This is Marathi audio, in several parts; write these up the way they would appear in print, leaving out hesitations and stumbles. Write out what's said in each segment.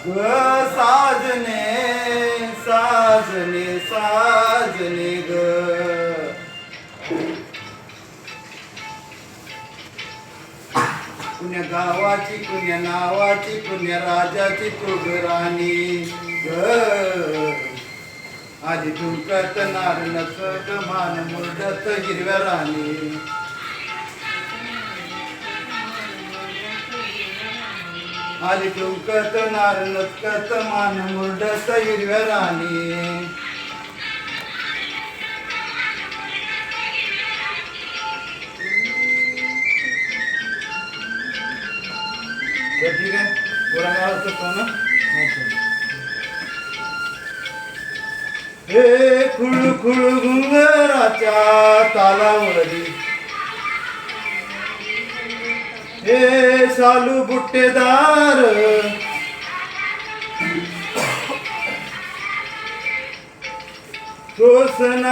ग साजने साजने साजने ग कुण्या गावाची कुण्या नावाची कुण्या राजाची तू ग राणी ग आधी तुमकत नार नकत मान मुरडत हिरव्या राणी आली तुमकत नार नकत मान मुरडत हिरव्या राणी ठीक आहे पुराण हे खुळ खुळ घुंगराच्या तालावरी हे सालू बुट्टेदार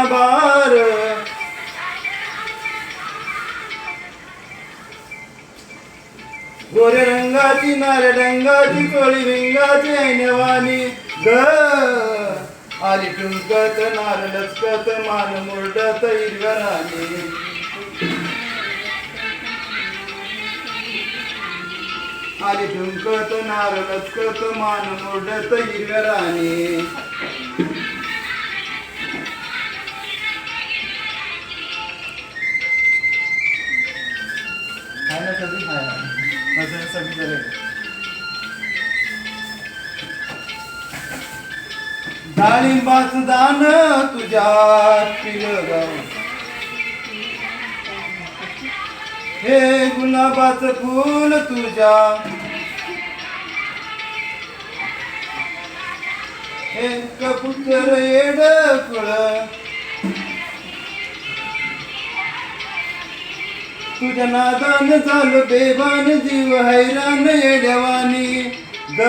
बार गोरे रंगाची नारे रंगाची कोळी विंगाची ऐनवानी ग आली टुंकत नार लचकत मान मुरडत हिरव्या राणी आली टुंकत नार लचकत मान मुरडत हिरव्या राणी खायला कधी खायला माझं सगळी करेल डाळिंबाचं दान तुझ्या पिलगाव हे गुलाबाचं फूल तुझ्या हे कबूतर येड फुल तुझ्या नादान झालं बेभान जीव हैराण येड्यावानी ग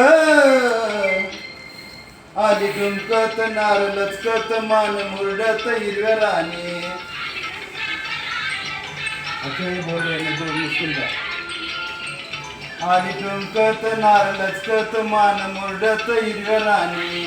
आली टुंकत नार लचकत मान मुरडत हिरव्या राणी आली टुंकत नार लचकत मान मुरडत हिरव्या राणी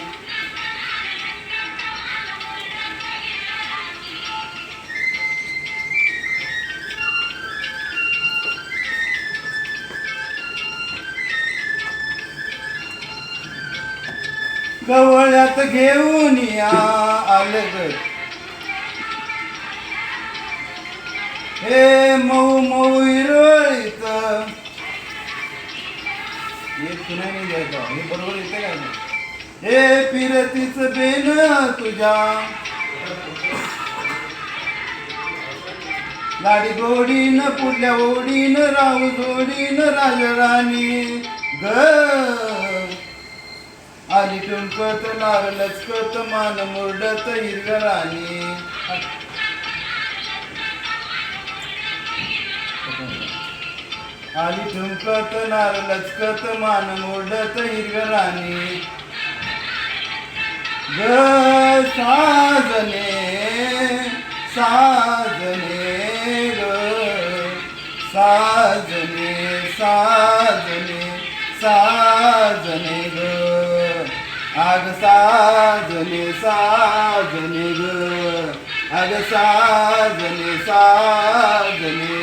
गवळ्यात घेऊन या आलं हे मऊ मऊ हिरवळीत हे बरोबर येते काय हे फिरतीच बेन तुझ्या लाडी गोडीन पुढल्या ओढीन राहू जोडीन राजराणी ग आली टुंकत नार लचकत मान मुरडत हिरव्या राणी आली टुंकत नार लचकत मान मुरडत हिरव्या राणी ग साजने साजने ग साजने साजने साजने ग आग साजने साजने ग आग साजने साजने